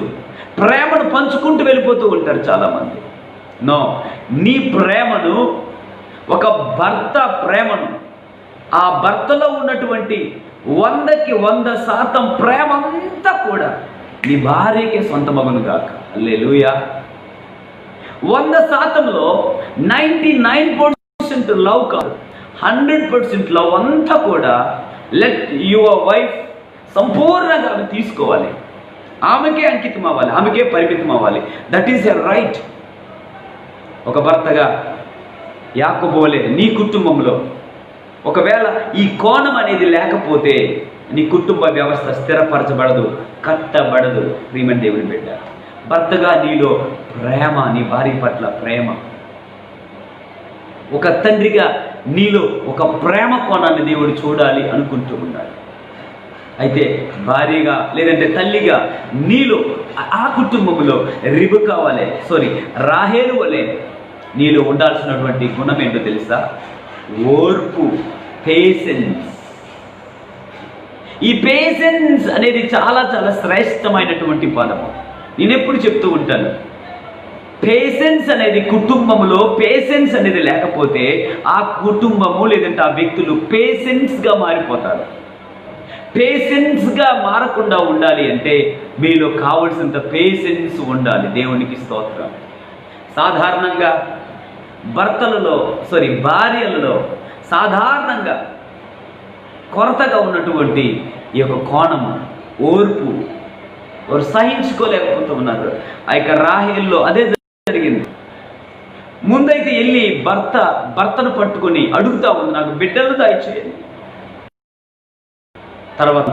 ప్రేమను పంచుకుంటూ వెళ్ళిపోతూ ఉంటారు చాలామంది. నో, నీ ప్రేమను, ఒక భర్త ప్రేమను, ఆ భర్తలో ఉన్నటువంటి 100% ప్రేమ అంతా కూడా నీ భార్యకే సొంతమగును గాక. హల్లెలూయా. 100%లో 99% లవ్ కాదు, 100% లవ్ అంతా కూడా లెట్ యువర్ వైఫ్ సంపూర్ణంగా ఆమె తీసుకోవాలి, ఆమెకే అంకితం అవ్వాలి, ఆమెకే పరిమితం అవ్వాలి. That is a right. ఒక భర్తగా యాకోబువలే నీ కుటుంబంలో ఒకవేళ ఈ కోణం అనేది లేకపోతే నీ కుటుంబ వ్యవస్థ స్థిరపరచబడదు, కట్టబడదు. ప్రియమైన దేవుని బిడ్డ, భర్తగా నీలో ప్రేమ, నీ భార్య పట్ల ప్రేమ, ఒక తండ్రిగా నీలో ఒక ప్రేమ కోణాన్ని దేవుడు చూడాలి అనుకుంటూ ఉన్నాడు. అయితే భార్యగా లేదంటే తల్లిగా నీలో ఆ కుటుంబంలో రాహేలు వలె నీలో ఉండాల్సినటువంటి గుణం ఏంటో తెలుసా? ఓర్పు, పేషెన్స్. ఈ పేషెన్స్ అనేది చాలా చాలా శ్రేష్టమైనటువంటి పదము. నేను ఎప్పుడు చెప్తూ ఉంటాను, పేషెన్స్ అనేది కుటుంబంలో పేషెన్స్ అనేది లేకపోతే ఆ కుటుంబము లేదంటే ఆ వ్యక్తులు పేషెన్స్గా మారిపోతారు. పేషెన్స్గా మారకుండా ఉండాలి అంటే మీలో కావలసినంత పేషెన్స్ ఉండాలి. దేవునికి స్తోత్రం. సాధారణంగా భార్యలలో సాధారణంగా కొరతగా ఉన్నటువంటి ఈ యొక్క కోణము ఓర్పు. వారు సహించుకోలేకపోతూ ఉన్నారు. ఆ యొక్క రాహేల్లో అదే జరిగింది. ముందైతే వెళ్ళి భర్తను పట్టుకొని అడుగుతా ఉంది, నాకు బిడ్డలు దయచేయండి. తర్వాత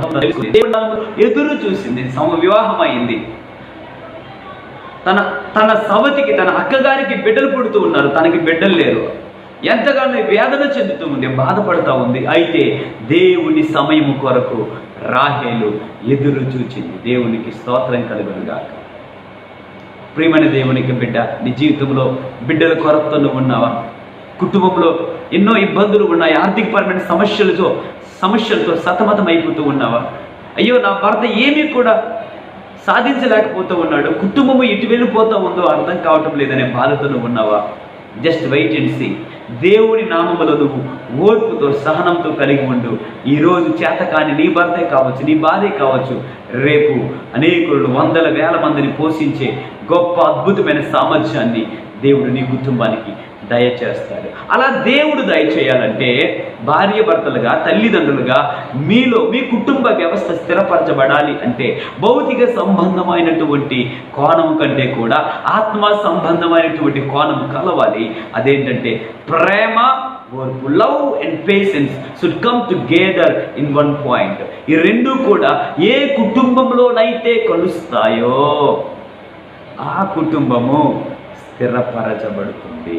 ఎదురు చూసింది, వివాహం అయింది. తన సవతికి, తన అక్కగారికి బిడ్డలు పుడుతూ ఉన్నారు, తనకి బిడ్డలు లేరు. ఎంతగానో వేదన చెందుతూ ఉంది, బాధపడుతూ ఉంది. అయితే దేవుని సమయము కొరకు రాహేలు ఎదురు చూచింది. దేవునికి స్తోత్రం కలుగునుగాక. ప్రియమైన దేవునికి బిడ్డ, నీ జీవితంలో బిడ్డల కొరతతో నువ్వు ఉన్నావా? కుటుంబంలో ఎన్నో ఇబ్బందులు ఉన్నాయి, ఆర్థికపరమైన సమస్యలతో సతమతం అయిపోతూ ఉన్నావా? అయ్యో, నా భర్త ఏమీ కూడా సాధించలేకపోతూ ఉన్నాడు, కుటుంబము ఇటు వెళ్ళిపోతూ ఉందో అర్థం కావటం లేదనే బాధతో నువ్వు ఉన్నావా? Just wait and see. దేవుని నామములో నువ్వు ఓర్పుతో, సహనంతో కలిగి ఉండు. ఈరోజు చేతకాని నీ భర్తే కావచ్చు, నీ భార్య కావచ్చు, రేపు అనేకులను 100,000 మందిని పోషించే గొప్ప అద్భుతమైన సామర్థ్యాన్ని దేవుడు నీ కుటుంబానికి దయచేస్తాడు. అలా దేవుడు దయచేయాలంటే భార్య భర్తలుగా, తల్లిదండ్రులుగా మీలో మీ కుటుంబ వ్యవస్థ స్థిరపరచబడాలి అంటే భౌతిక సంబంధమైనటువంటి కోణం కంటే కూడా ఆత్మ సంబంధమైనటువంటి కోణం కలవాలి. అదేంటంటే ప్రేమ, ఓర్పు, love and patience should come together in one point. ఈ రెండు కూడా ఏ కుటుంబంలోనైతే కలుస్తాయో ఆ కుటుంబము స్థిరపరచబడుతుంది.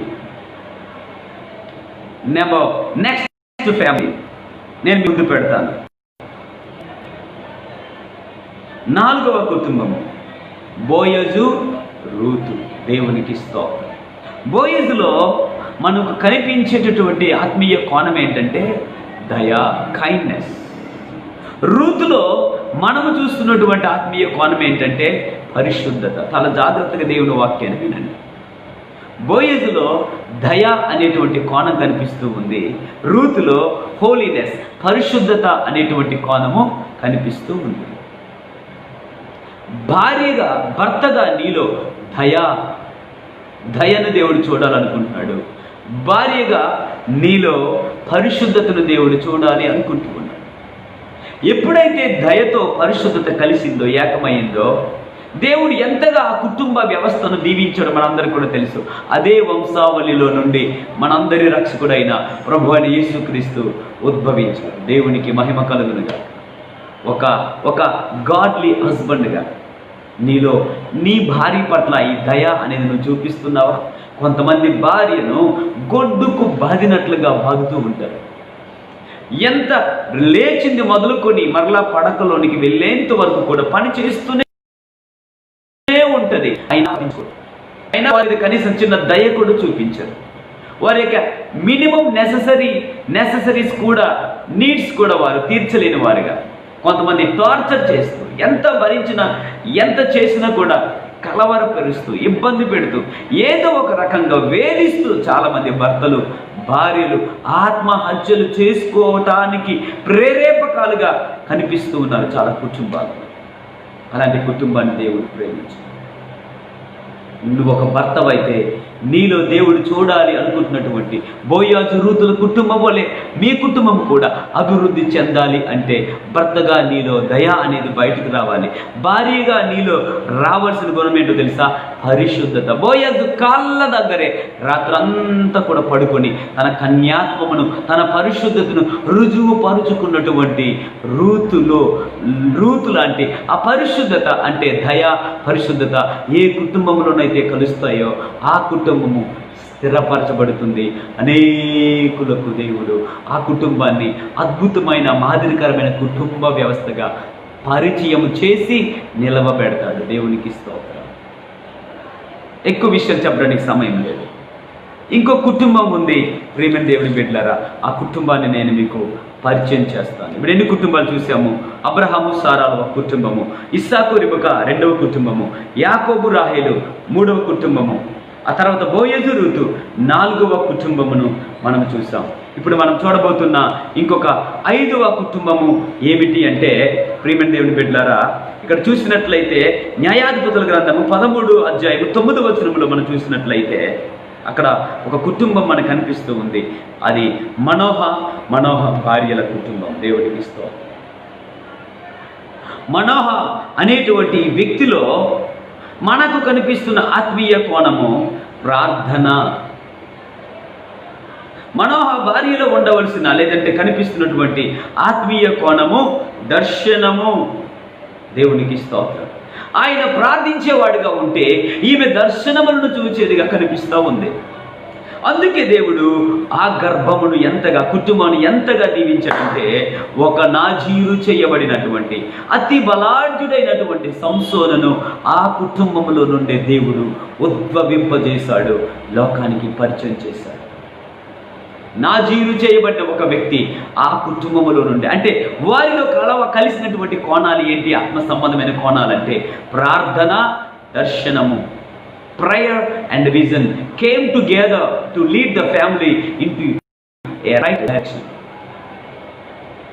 నెక్స్ట్ ఫ్యామిలీ నేను ముందు పెడతాను. 4వ కుటుంబము బోయజు, రూతు. దేవునికి స్తోత్రం. బోయజులో మనకు కనిపించేటటువంటి ఆత్మీయ కోణం ఏంటంటే దయ, కైండ్నెస్. రూతులో మనము చూస్తున్నటువంటి ఆత్మీయ కోణం ఏంటంటే పరిశుద్ధత. చాలా జాగ్రత్తగా దేవుని వాక్యాన్ని వినండి. బోయజులో దయ అనేటువంటి కోణం కనిపిస్తూ ఉంది. రూతులో హోలీనెస్, పరిశుద్ధత అనేటువంటి కోణము కనిపిస్తూ ఉంది. భార్యగా, భర్తగా నీలో దయను దేవుడు చూడాలనుకుంటున్నాడు. భార్యగా నీలో పరిశుద్ధతను దేవుడు చూడాలి అనుకుంటూ ఉన్నాడు. ఎప్పుడైతే దయతో పరిశుద్ధత కలిసిందో, ఏకమైందో, దేవుడు ఎంతగా ఆ కుటుంబ వ్యవస్థను దీవించడం మనందరికీ కూడా తెలుసు. అదే వంశావళిలో నుండి మనందరి రక్షకుడైన ప్రభు అయిన యేసుక్రీస్తు ఉద్భవించాడు. దేవునికి మహిమ కలుగునుగా. ఒక గాడ్లీ హస్బెండ్గా నీలో నీ భార్య పట్ల ఈ దయ అనేది నువ్వు చూపిస్తున్నావా? కొంతమంది భార్యను గొడ్డుకు బాదినట్లుగా బాదుతూ ఉంటారు. ఎంత లేచింది మొదలుకొని మరలా పడకలోనికి వెళ్ళేంత వరకు కూడా పని చేస్తూనే ఉంటుంది. అయినా వారికి కనీసం చిన్న దయ కూడా చూపించరు. వారి యొక్క మినిమం నెససరీస్ కూడా, నీడ్స్ కూడా వారు తీర్చలేని వారుగా, కొంతమంది టార్చర్ చేస్తూ, ఎంత భరించినా, ఎంత చేసినా కూడా కలవరపరుస్తూ, ఇబ్బంది పెడుతూ, ఏదో ఒక రకంగా వేధిస్తూ చాలామంది భర్తలు, భార్యలు ఆత్మహత్యలు చేసుకోవటానికి ప్రేరేపకాలుగా కనిపిస్తూ ఉన్నారు చాలా కుటుంబాలు. అలాంటి కుటుంబాన్ని దేవుడు ప్రేమించాడు. నువ్వు ఒక భర్తవైతే నీలో దేవుడు చూడాలి అనుకుంటున్నటువంటి బోయాజు, రూతుల కుటుంబం వలె మీ కుటుంబం కూడా అభివృద్ధి చెందాలి అంటే భర్తగా నీలో దయ అనేది బయటకు రావాలి. భార్యగా నీలో రావాల్సిన గుణం ఏంటో తెలుసా? పరిశుద్ధత. బోయాజు కాళ్ళ దగ్గరే రాత్రంతా కూడా పడుకొని తన కన్యాత్వమును, తన పరిశుద్ధతను రుజువు పరుచుకున్నటువంటి రూతు లాంటి ఆ పరిశుద్ధత అంటే దయ, పరిశుద్ధత ఏ కుటుంబంలోనైతే కలుస్తాయో ఆ కుటుంబము స్థిరపరచబడుతుంది. అనేకులకు దేవుడు ఆ కుటుంబాన్ని అద్భుతమైన, మాదిరికరమైన కుటుంబ వ్యవస్థగా పరిచయం చేసి నిలవబెడతాడు. దేవునికి స్తోత్రం. ఎక్కువ విషయం చెప్పడానికి సమయం లేదు. ఇంకో కుటుంబం ఉంది ప్రియమైన దేవుని బిడ్డలారా. ఆ కుటుంబాన్ని నేను మీకు పరిచయం చేస్తాను. ఇప్పుడు ఎన్ని కుటుంబాలు చూసాము? అబ్రహాము, సారాల ఒక కుటుంబము, ఇస్సాకు, రిబకా రెండవ కుటుంబము, యాకోబు, రాహేలు మూడవ కుటుంబము, ఆ తర్వాత బోయజు, రూతు 4వ కుటుంబమును మనం చూసాం. ఇప్పుడు మనం చూడబోతున్న ఇంకొక 5వ కుటుంబము ఏమిటి అంటే ప్రియమైన దేవుని బిడ్డలారా, ఇక్కడ చూసినట్లయితే న్యాయాధిపతుల గ్రంథము 13వ అధ్యాయము 9వ వచనములో మనం చూసినట్లయితే అక్కడ ఒక కుటుంబం మనకు కనిపిస్తూ ఉంది. అది మనోహ భార్యల కుటుంబం. దేవుడికి స్తోత్రం. మనోహ అనేటువంటి వ్యక్తిలో మనకు కనిపిస్తున్న ఆత్మీయ కోణము ప్రార్థన. మనోహ భార్యలో ఉండవలసిన లేదంటే కనిపిస్తున్నటువంటి ఆత్మీయ కోణము దర్శనము. దేవునికి స్తోత్రం. ఆయన ప్రార్థించేవాడిగా ఉంటే ఈమె దర్శనములను చూచేదిగా కనిపిస్తూ ఉంది. అందుకే దేవుడు ఆ గర్భమును ఎంతగా, కుటుంబాన్ని ఎంతగా దీవించాడంటే ఒక నాజీరు చేయబడినటువంటి అతి బలాఢ్యుడైనటువంటి సంసోనును ఆ కుటుంబంలో నుండే దేవుడు ఉద్భవింపజేశాడు, లోకానికి పరిచయం చేశాడు. నాజీరు చేయబడిన ఒక వ్యక్తి ఆ కుటుంబంలో నుండి, అంటే వారిలో కలిసినటువంటి కోణాలు ఏంటి? ఆత్మ సంబంధమైన కోణాలంటే ప్రార్థన, దర్శనము. Prayer and vision came together to lead the family into A right direction.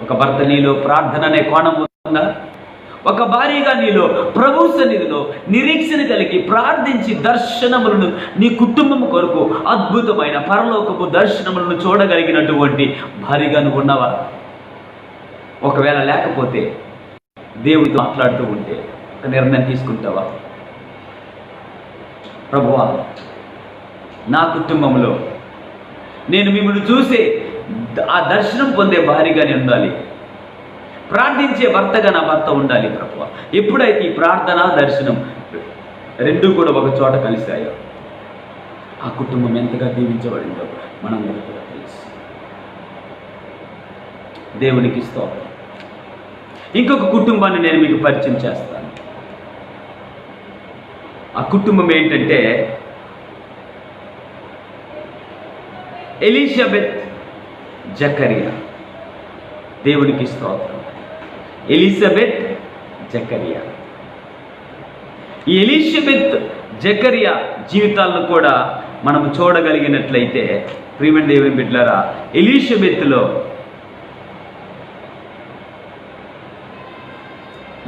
ఒక భర్త నీలో ప్రార్థన అనే కోణం ఉందా? ఒక భార్యగా నీలో ప్రభు సన్నిధిలో నిరీక్షణ కలిగి ప్రార్థించి దర్శనములను నీ కుటుంబం కొరకు అద్భుతమైన పరలోకపు దర్శనములను చూడగలిగినటువంటి భార్యగా నువ్వు ఉన్నావా? ఒకవేళ లేకపోతే దేవుడితో మాట్లాడుతూ ఉంటే ఒక నిర్ణయం తీసుకుంటావా? ప్రభువా, నా కుటుంబంలో నేను మిమ్మల్ని చూసే ఆ దర్శనం పొందే భార్యగానే ఉండాలి. ప్రార్థించే భర్తగా నా భర్త ఉండాలి ప్రభువా. ఎప్పుడైతే ఈ ప్రార్థన దర్శనం రెండూ కూడా ఒక చోట కలిశాయో ఆ కుటుంబం ఎంతగా దీవించబడిందో మనందరూ కూడా తెలుసు. దేవునికి స్తోత్రం. ఇంకొక కుటుంబాన్ని నేను మీకు పరిచయం చేస్తాను. ఆ కుటుంబం ఏంటంటే ఎలిజబెత్ జకరియా. దేవునికి స్తోత్రం. ఎలిజబెత్ జకరియా. ఈ ఎలిజబెత్ జకరియా జీవితాలను కూడా మనం చూడగలిగినట్లయితే ప్రియమైన దేవుని బిడ్డలారా, ఎలిజబెత్లో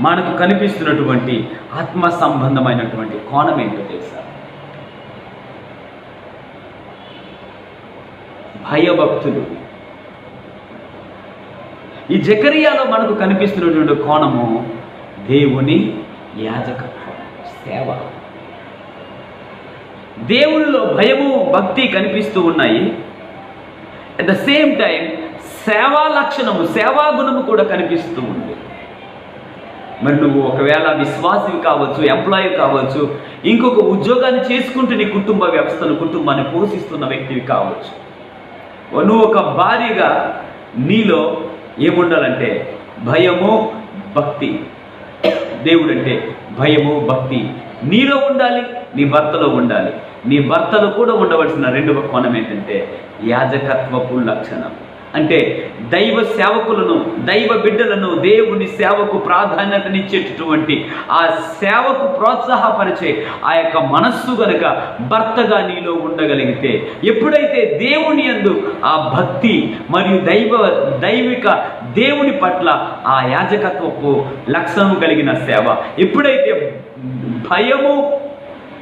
మనకు కనిపిస్తున్నటువంటి ఆత్మ సంబంధమైనటువంటి కోణం ఏంటో తెలుసా? భయభక్తులు. ఈ జకరియాలో మనకు కనిపిస్తున్నటువంటి కోణము దేవుని యాజకత్వం, సేవ. దేవునిలో భయము భక్తి కనిపిస్తూ ఉన్నాయి. అట్ ద సేమ్ టైం సేవా లక్షణము, సేవా గుణము కూడా కనిపిస్తూ ఉంది. మరి నువ్వు ఒకవేళ విశ్వాసివి కావచ్చు, ఎంప్లాయీ కావచ్చు, ఇంకొక ఉద్యోగాన్ని చేసుకుంటూ నీ కుటుంబ వ్యవస్థను, కుటుంబాన్ని పోషిస్తున్న వ్యక్తివి కావచ్చు. నువ్వు ఒక భార్యగా నీలో ఏముండాలంటే భయము భక్తి. దేవుడంటే భయము భక్తి నీలో ఉండాలి, నీ భర్తలో ఉండాలి. నీ భర్తలో కూడా ఉండవలసిన రెండవ కోణం ఏంటంటే యాజకత్వపు లక్షణం. అంటే దైవ సేవకులను, దైవ బిడ్డలను దేవుని సేవకు ప్రాధాన్యతనిచ్చేటటువంటి ఆ సేవకు ప్రోత్సాహపరిచే ఆ యొక్క మనస్సు గనుక భర్తగా నీలో ఉండగలిగితే, ఎప్పుడైతే దేవుని యందు ఆ భక్తి మరియు దైవిక దేవుని పట్ల ఆ యాజకత్వపు లక్షణం కలిగిన సేవ, ఎప్పుడైతే భయము,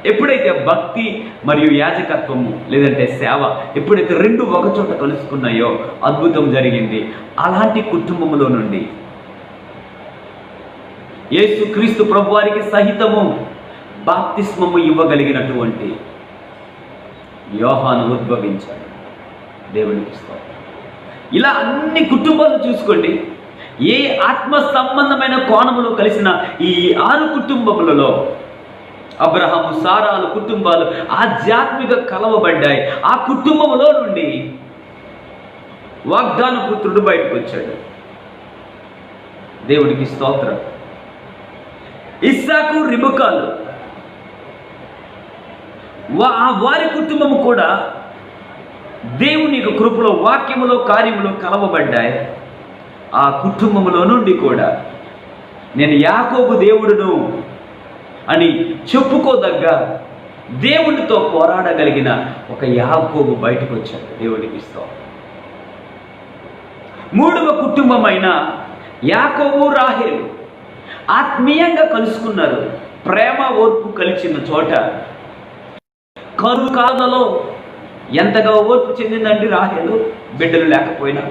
ఎప్పుడైతే భక్తి మరియు యాజకత్వము లేదంటే సేవ ఎప్పుడైతే రెండు ఒకచోట కలుసుకున్నాయో అద్భుతం జరిగింది. అలాంటి కుటుంబంలో నుండి యేసుక్రీస్తు ప్రభువారికి సహితము బాప్తిస్మము ఇవ్వగలిగినటువంటి యోహాను ఉద్భవించాడు. దేవునికి స్తోత్రం. ఇలా అన్ని కుటుంబాలు చూసుకోండి. ఏ ఆత్మ సంబంధమైన కోణములో కలిసిన ఈ 6 కుటుంబములలో అబ్రహాము, సారాలు కుటుంబాలు ఆధ్యాత్మిక కలవబడ్డాయి. ఆ కుటుంబంలో నుండి వాగ్దాన పుత్రుడు బయటకు వచ్చాడు. దేవునికి స్తోత్రం. ఇస్సాకు, రిబకాలు వారి కుటుంబము కూడా దేవుని కృపలో, వాక్యములో, కార్యములో కలవబడ్డాయి. ఆ కుటుంబములో నుండి కూడా నేను యాకోబు దేవుడును అని చెప్పుకోదగ్గ దేవునితో పోరాడగలిగిన ఒక యాకోబు బయటకు వచ్చాడు. దేవునికి స్తోత్రం. 3వ కుటుంబమైన యాకోబు, రాహేలు ఆత్మీయంగా కలుసుకున్నారు. ప్రేమ ఓర్పు కలిసిన చోట కరువు కాలంలో ఎంతగా ఓర్పు చెందిందండి రాహేలు. బిడ్డలు లేకపోయినా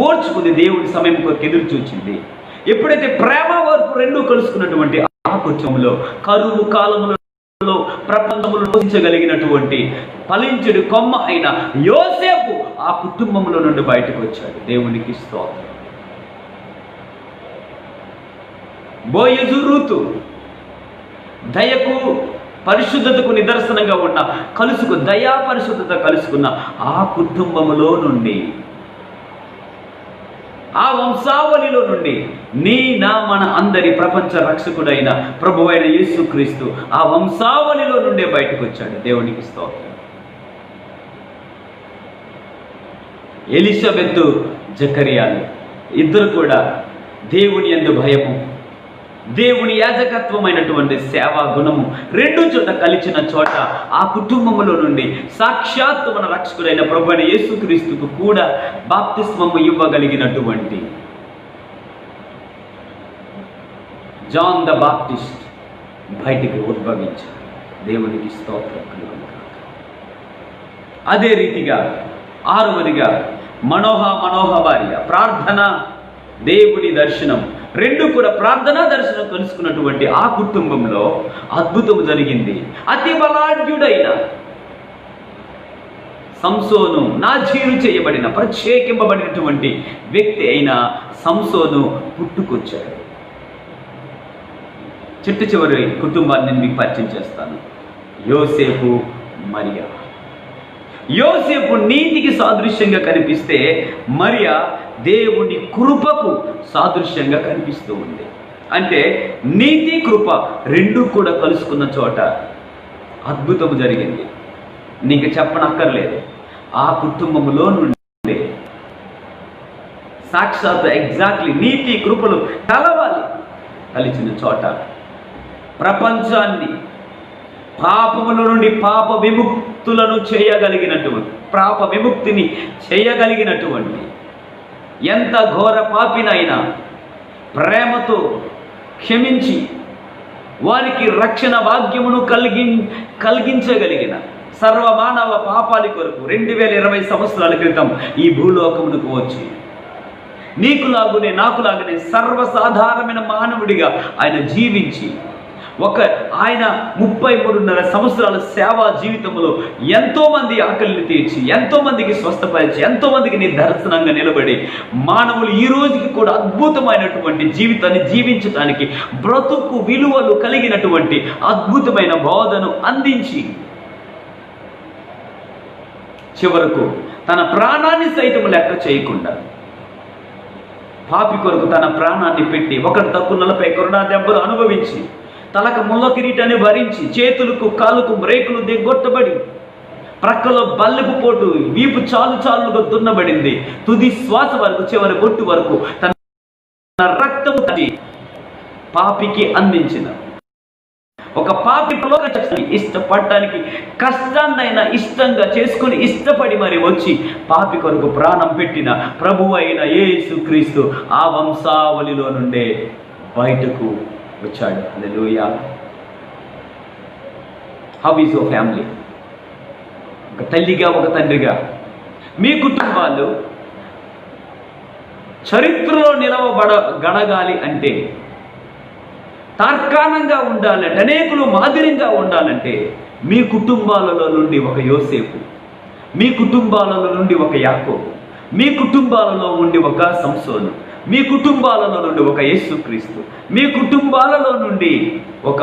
ఓర్చుకుంది, దేవుడి సమయం కొరకు ఎదురు చూచింది. ఎప్పుడైతే ప్రేమ ఓర్పు రెండూ కలుసుకున్నటువంటి ఆ కుటుంబంలో కరువు కాలంలో ప్రపంచంలో పోషించగలిగినటువంటి ఫలించుడు కొమ్మ అయిన యోసేపు ఆ కుటుంబంలో నుండి బయటకు వచ్చాడు. దేవునికి స్తోత్రం. బోయజు, రూతు దయకు పరిశుద్ధతకు నిదర్శనంగా ఉన్న దయా పరిశుద్ధత కలుసుకున్న ఆ కుటుంబములో నుండి, ఆ వంశావళిలో నుండి మన అందరి ప్రపంచ రక్షకుడైన ప్రభువైన యేసుక్రీస్తు ఆ వంశావళిలో నుండే బయటకు వచ్చాడు. దేవునికి స్తోత్రం. ఎలిజబెత్, జకరియాలు ఇద్దరు కూడా దేవుని యందు భయము, దేవుని యాజకత్వమైనటువంటి సేవా గుణము రెండు చోట కలిసిన చోట ఆ కుటుంబములో నుండి సాక్షాత్తు మన రక్షకుడైన ప్రభువైన యేసుక్రీస్తుకు కూడా బాప్తిస్మము ఇవ్వగలిగినటువంటి జాన్ ద బాప్టిస్ట్ బయటికి ఉద్భవించాడు. దేవునికి స్తోత్రం కలుగును. అదే రీతిగా 6వదిగా మనోహ భార్య ప్రార్థన, దేవుని దర్శనం రెండు కూడా ప్రార్థనా దర్శనం కలుసుకున్నటువంటి ఆ కుటుంబంలో అద్భుతం జరిగింది. అతి బలాఢ్యుడైన సంసోను నాజీరు చేయబడిన ప్రత్యేకింపబడినటువంటి వ్యక్తి అయిన సంసోను పుట్టుకొచ్చాడు. చివరి కుటుంబాన్ని నేను మీకు పరిచయం చేస్తాను. యోసేపు, మరియా. యోసేపు నీతికి సాదృశ్యంగా కనిపిస్తే మరియా దేవుని కృపకు సాదృశ్యంగా కనిపిస్తూ ఉంది. అంటే నీతి కృప రెండు కూడా కలుసుకున్న చోట అద్భుతం జరిగింది. నీకు చెప్పనక్కర్లేదు. ఆ కుటుంబంలో నుండి సాక్షాత్ ఎగ్జాక్ట్లీ నీతి కృపలు కలవాలి. కలిసిన చోట ప్రపంచాన్ని పాపముల నుండి పాప విముక్తులను చేయగలిగినటువంటి, పాప విముక్తిని చేయగలిగినటువంటి ఎంత ఘోర పాపినైనా ప్రేమతో క్షమించి వారికి రక్షణ భాగ్యమును కలిగించగలిగిన సర్వమానవ పాపాలి కొరకు 2020 సంవత్సరాల క్రితం ఈ భూలోకమునకు వచ్చి నీకులాగునే నాకులాగునే సర్వసాధారణమైన మానవుడిగా ఆయన జీవించి ఆయన 33.5 సంవత్సరాల సేవా జీవితంలో ఎంతోమంది ఆకలిని తీర్చి, ఎంతోమందికి స్వస్థపరిచి, ఎంతోమందికి నిదర్శనంగా నిలబడి మానవులు ఈ రోజుకి కూడా అద్భుతమైనటువంటి జీవితాన్ని జీవించడానికి బ్రతుకు విలువలు కలిగినటువంటి అద్భుతమైన బోధను అందించి చివరకు తన ప్రాణాన్ని సైతం లెక్క చేయకుండా పాపి కొరకు తన ప్రాణాన్ని పెట్టి ఒకటి తక్కువ 40 కొరడా దెబ్బలు అనుభవించి తలకు ముళ్ళ కిరీటాన్ని భరించి చేతులకు కాళ్ళకు బ్రేకులు దిగొట్టబడి ప్రక్కలో బల్లెపు పోటు వీపు చాలుగా దున్నబడింది. తుది శ్వాస వరకు చివరి బొట్టు వరకు తన రక్తము పాపికి అందించిన ఒక పాపి ఇష్టపడటానికి కష్టాన్నైనా ఇష్టంగా చేసుకుని ఇష్టపడి మరి వచ్చి పాపి కొరకు ప్రాణం పెట్టిన ప్రభువు అయిన యేసుక్రీస్తు ఆ వంశావళిలో నుండే బయటకు వచ్చాడు. హల్లెలూయా. How is your family? ఒక తల్లిగా, ఒక తండ్రిగా మీ కుటుంబాలు చరిత్రలో గడగాలి అంటే, తార్కాణంగా ఉండాలంటే, అనేకులు మాదిరిగా ఉండాలంటే మీ కుటుంబాలలో నుండి ఒక యోసేపు, మీ కుటుంబాలలో నుండి ఒక యాకోబు, మీ కుటుంబాలలో నుండి ఒక సంసోను, మీ కుటుంబాలలో నుండి ఒక యేసుక్రీస్తు, మీ కుటుంబాలలో నుండి ఒక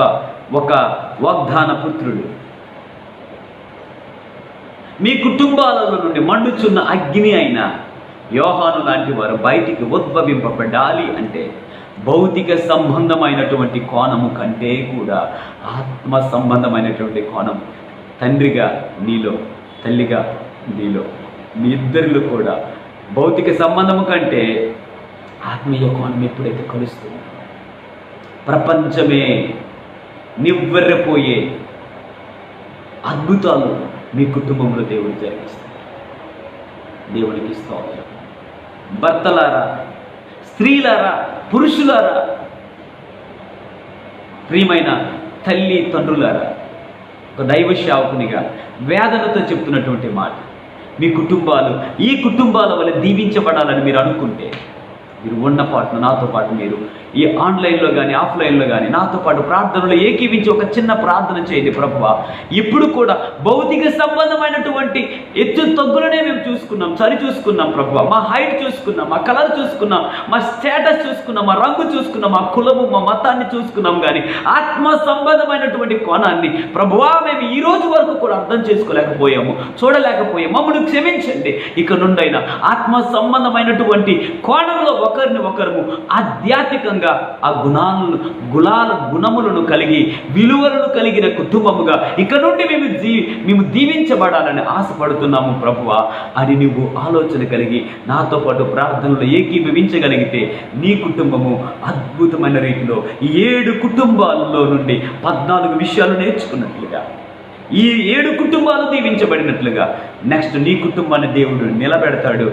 వాగ్దాన పుత్రుడు, మీ కుటుంబాలలో నుండి మండుచున్న అగ్ని అయిన యోహాను లాంటి వారు బయటికి ఉద్భవింపబడాలి అంటే భౌతిక సంబంధమైనటువంటి కోణము కంటే కూడా ఆత్మ సంబంధమైనటువంటి కోణం తండ్రిగా నీలో, తల్లిగా నీలో, మీ ఇద్దరిలో కూడా భౌతిక సంబంధము కంటే ఆత్మీయ కోణం ఎప్పుడైతే కలుస్తుందో ప్రపంచమే నివ్వెర్రపోయే అద్భుతాలు మీ కుటుంబంలో దేవుడు జరిగిస్తాడు. దేవునికి స్తోత్రం. భర్తలారా, స్త్రీలారా, పురుషులారా, ప్రియమైన తల్లి తండ్రులారా, ఒక దైవ సేవకునిగా వేదనతో చెప్తున్నటువంటి మాట, మీ కుటుంబాలు ఈ కుటుంబాల వల్ల దీవించబడాలని మీరు అనుకుంటే మీరు ఉన్న పాటును నాతో పాటు మీరు ఈ ఆన్లైన్లో కానీ ఆఫ్లైన్లో కానీ నాతో పాటు ప్రార్థనలో ఏకీవించి ఒక చిన్న ప్రార్థన చేయండి. ప్రభువా, ఇప్పుడు కూడా భౌతిక సంబంధమైనటువంటి ఎత్తు తగ్గులనే మేము చూసుకున్నాం, సరి చూసుకున్నాం. ప్రభువా, మా హైట్ చూసుకున్నాం, మా కలర్ చూసుకున్నాం, మా స్టేటస్ చూసుకున్నాం, మా రంగు చూసుకున్నాం, మా కులము, మా మతాన్ని చూసుకున్నాం. కానీ ఆత్మ సంబంధమైనటువంటి కోణాన్ని ప్రభువా మేము ఈ రోజు వరకు కూడా అర్థం చేసుకోలేకపోయాము, చూడలేకపోయాము. మమ్మల్ని క్షమించండి. ఇక నుండైనా ఆత్మ సంబంధమైనటువంటి కోణంలో ఒకరిని ఒకరు ఆధ్యాత్మికంగా ఆ గుణములను కలిగి విలువలను కలిగిన కుటుంబముగా ఇక నుండి మేము దీవించబడాలని ఆశపడుతున్నాము ప్రభువా అని నువ్వు ఆలోచన కలిగి నాతో పాటు ప్రార్థనలో ఏకీభవించగలిగితే నీ కుటుంబము అద్భుతమైన రీతిలో 7 కుటుంబాలలో నుండి 14 విషయాలు నేర్చుకున్నట్లుగా, ఈ 7 కుటుంబాలు దీవించబడినట్లుగా నెక్స్ట్ నీ కుటుంబాన్ని దేవుడు నిలబెడతాడు.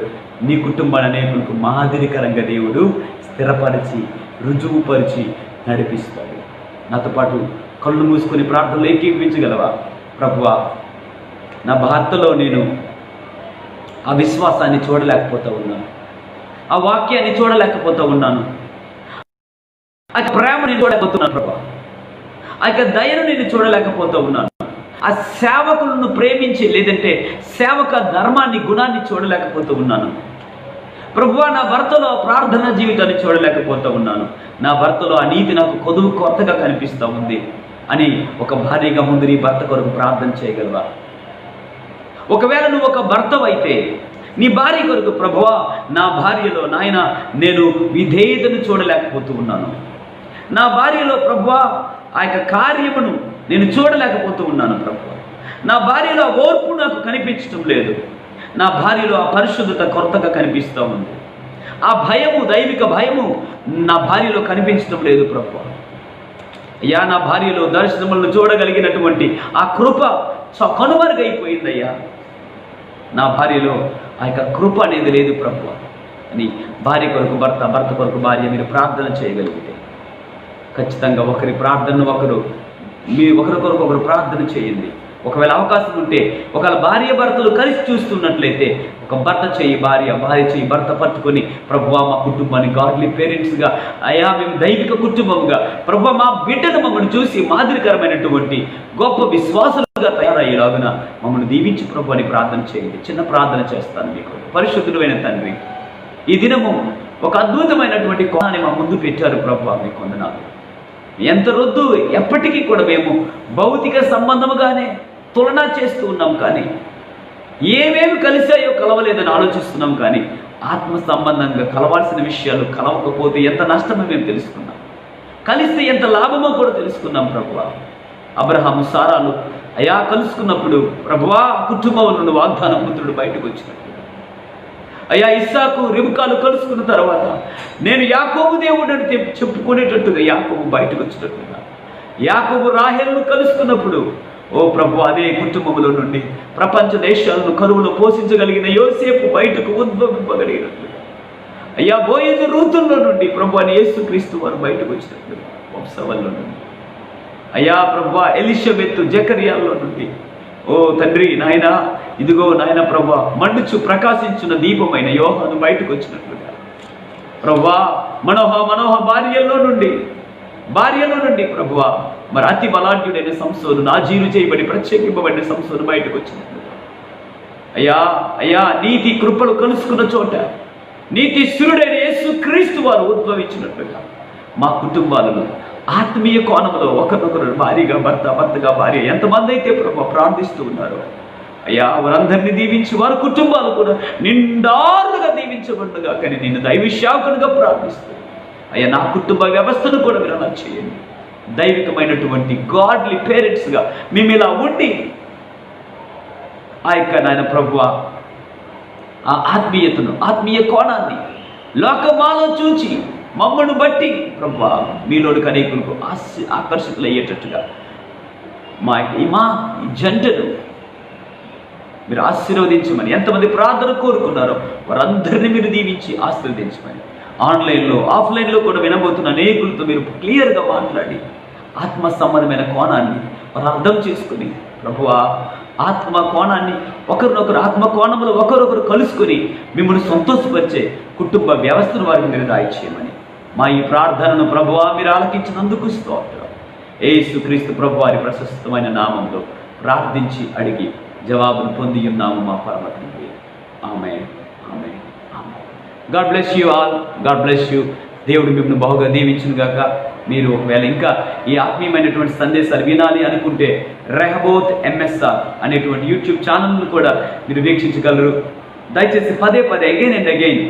నీ కుటుంబాన్ని అనేకులకు మాదిరికరంగా దేవుడు స్థిరపరిచి రుజువుపరిచి నడిపిస్తాడు. నాతో పాటు కళ్ళు మూసుకొని ప్రార్థనలు ఏకీభవించగలవా? ప్రభువా, నా భర్తలో నేను ఆ విశ్వాసాన్ని చూడలేకపోతూ ఉన్నాను, ఆ వాక్యాన్ని చూడలేకపోతూ ఉన్నాను, ఆ ప్రేమని చూడలేకపోతున్నాను. ప్రభువా, ఆ యొక్క దయను నేను చూడలేకపోతూ ఉన్నాను. ఆ సేవకులను ప్రేమించి లేదంటే సేవక ధర్మాన్ని గుణాన్ని చూడలేకపోతూ ఉన్నాను. ప్రభువా, నా భర్తలో ప్రార్థన జీవితాన్ని చూడలేకపోతూ ఉన్నాను. నా భర్తలో ఆ నీతి నాకు కొత్తగా కనిపిస్తూ ఉంది అని ఒక భార్యగా ముందు నీ భర్త కొరకు ప్రార్థన చేయగలవా? ఒకవేళ నువ్వు ఒక భర్తవైతే నీ భార్య కొరకు, ప్రభువా, నా భార్యలో నాయన నేను విధేయతను చూడలేకపోతూ ఉన్నాను. నా భార్యలో ప్రభువా ఆ యొక్క కార్యమును నేను చూడలేకపోతూ ఉన్నాను. ప్రభువా, నా భార్యలో ఓర్పు నాకు కనిపించడం లేదు. నా భార్యలో ఆ పరిశుద్ధత కొత్తగా కనిపిస్తూ ఉంది. ఆ భయము, దైవిక భయము నా భార్యలో కనిపించడం లేదు. ప్రభువా అయ్యా, నా భార్యలో దర్శనములను చూడగలిగినటువంటి ఆ కృప కనుమరుగైపోయిందయ్యా. నా భార్యలో ఆ యొక్క కృప అనేది లేదు ప్రభువా అని భార్య కొరకు భర్త, భర్త కొరకు భార్య మీరు ప్రార్థన చేయగలిగితే ఖచ్చితంగా ఒకరి ప్రార్థనను మీరు ఒకరి కొరకు ఒకరు ప్రార్థన చేయండి. ఒకవేళ అవకాశం ఉంటే ఒకవేళ భార్య భర్తలు కలిసి చూస్తున్నట్లయితే ఒక భర్త చేయి భార్య, భార్య చేయి భర్త పట్టుకొని, ప్రభువా మా కుటుంబాన్ని గాడ్లీ పేరెంట్స్గా, అయ్యా మేము దైవిక కుటుంబంగా, ప్రభువా మా బిడ్డను మమ్మల్ని చూసి మాదిరికరమైనటువంటి గొప్ప విశ్వాసులుగా తయారయ్యేలాగున మమ్మల్ని దీవించి ప్రభు అని ప్రార్థన చేయండి. చిన్న ప్రార్థన చేస్తాను మీకు. పరిశుద్ధుడైన తండ్రి, ఈ దినము ఒక అద్భుతమైనటువంటి కోణాన్ని మా ముందు పెట్టారు ప్రభువా, మీకు వందనాలు. ఎంత రొద్దు ఎప్పటికీ కూడా మేము భౌతిక సంబంధముగానే తులన చేస్తూ ఉన్నాం, కానీ ఏమేమి కలిసాయో కలవలేదని ఆలోచిస్తున్నాం, కానీ ఆత్మ సంబంధంగా కలవాల్సిన విషయాలు కలవకపోతే ఎంత నష్టమో మేము తెలుసుకున్నాం, కలిస్తే ఎంత లాభమో కూడా తెలుసుకున్నాం ప్రభువా. అబ్రహాము సారాలు అయా కలుసుకున్నప్పుడు ప్రభువా కుటుంబంలో నుండి వాగ్దాన పుత్రుడు బయటకు వచ్చినట్టు, అయ్యా ఇస్సాకు రిబ్కాలు కలుసుకున్న తర్వాత నేను యాకోబు దేవుడు అని చెప్పుకునేటట్టుగా యాకోబు బయటకు వచ్చినట్టుగా, యాకోబు రాహేలును కలుసుకున్నప్పుడు ఓ ప్రభు అదే కుటుంబంలో నుండి ప్రపంచ దేశాలను కరువులో పోషించగలిగిన యోసేపు బయటకు ఉద్భవింపగలిగినట్లుగా, అయ్యా బోయజు రూతుల్లో నుండి ప్రభు అని యేసుక్రీస్తు వారు బయటకు వచ్చినట్లుగా, వంశవల్లో నుండి అయ్యా ప్రభు ఎలిషబెత్ జకరియాల్లో నుండి, ఓ తండ్రి నాయన ఇదిగో నాయన ప్రభు మండుచు ప్రకాశించిన దీపమైన యోహాను బయటకు వచ్చినట్లుగా, ప్రభా మనోహ భార్యలో నుండి ప్రభువా మరి అతి బలాఢ్యుడైన సంసోను నాజీరు చేయబడి ప్రత్యేకింపబడిన సంసోను బయటకు వచ్చినట్లుగా, అయ్యా నీతి కృపలు కలుసుకున్న చోట నీతి సురుడైన యేసుక్రీస్తు వారు ఉద్భవించినట్లుగా మా కుటుంబాలను ఆత్మీయ కోణంలో ఒకరినొకరు భార్యగా భర్త, భర్తగా భార్య ఎంతమంది అయితే ప్రభు ప్రార్థిస్తూ ఉన్నారు, అయ్యా వారందరినీ దీవించి వారి కుటుంబాలు కూడా నిండారుగా దీవించబడుగా, కానీ నేను దైవశాఖనుగా ప్రార్థిస్తూ అయ్యా నా కుటుంబ వ్యవస్థను కూడా మీరు అలా చేయండి. దైవికమైనటువంటి గాడ్లీ పేరెంట్స్గా మేము ఇలా ఉండి ఆ యొక్క నాయన ప్రభువా ఆ ఆత్మీయతను, ఆత్మీయ కోణాన్ని లోకమాలో చూచి మమ్మను బట్టి ప్రభువా మీలోనికి అనేకులకు ఆకర్షితులు అయ్యేటట్టుగా మా జంటను మీరు ఆశీర్వదించమని, ఎంతమంది ప్రార్థన కోరుకున్నారో వారందరినీ మీరు దీవించి ఆశీర్వదించమని, ఆన్లైన్లో ఆఫ్లైన్లో కూడా వినబోతున్న అనేకులతో మీరు క్లియర్గా మాట్లాడి ఆత్మ సంబంధమైన కోణాన్ని వారు అర్థం చేసుకుని ప్రభువా ఆత్మ కోణాన్ని ఒకరినొకరు ఆత్మ కోణంలో ఒకరొకరు కలుసుకొని మిమ్మల్ని సంతోషపరిచే కుటుంబ వ్యవస్థను వారికి మీరు దాయిచేయమని మా ఈ ప్రార్థనను ప్రభువా మీరు ఆలకించినందుకు స్తోత్రం. యేసుక్రీస్తు ప్రభు వారి ప్రశస్తమైన నామంలో ప్రార్థించి అడిగి జవాబును పొంది ఉన్నాము మా పరమ తండ్రి. ఆమేన్, ఆమేన్, ఆమేన్. God bless you all. God bless you. దేవుడు మిమ్మల్ని బహుగా దీవించును గాక. మీరు ఒకవేళ ఇంకా ఈ ఆత్మీయమైనటువంటి సందేశాలు వినాలి అనుకుంటే రెహబోత్ ఎంఎస్ఆర్ అనేటువంటి యూట్యూబ్ ఛానల్ను కూడా మీరు వీక్షించగలరు. దయచేసి పదే అగైన్ అండ్ అగైన్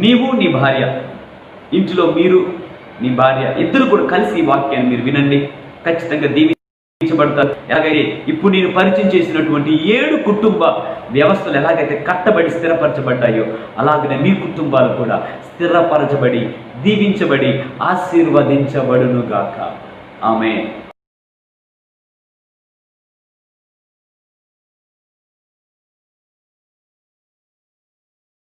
నీవు నీ భార్య, ఇంటిలో మీరు నీ భార్య ఇద్దరు కూడా కలిసి ఈ వాక్యాన్ని మీరు వినండి. ఖచ్చితంగా దీవించబడతారు. ఎలాగైతే ఇప్పుడు నేను పరిచయం చేసినటువంటి 7 కుటుంబ వ్యవస్థలు ఎలాగైతే కట్టబడి స్థిరపరచబడ్డాయో అలాగనే మీ కుటుంబాలు కూడా స్థిరపరచబడి దీవించబడి ఆశీర్వదించబడును గాక. ఆమేన్.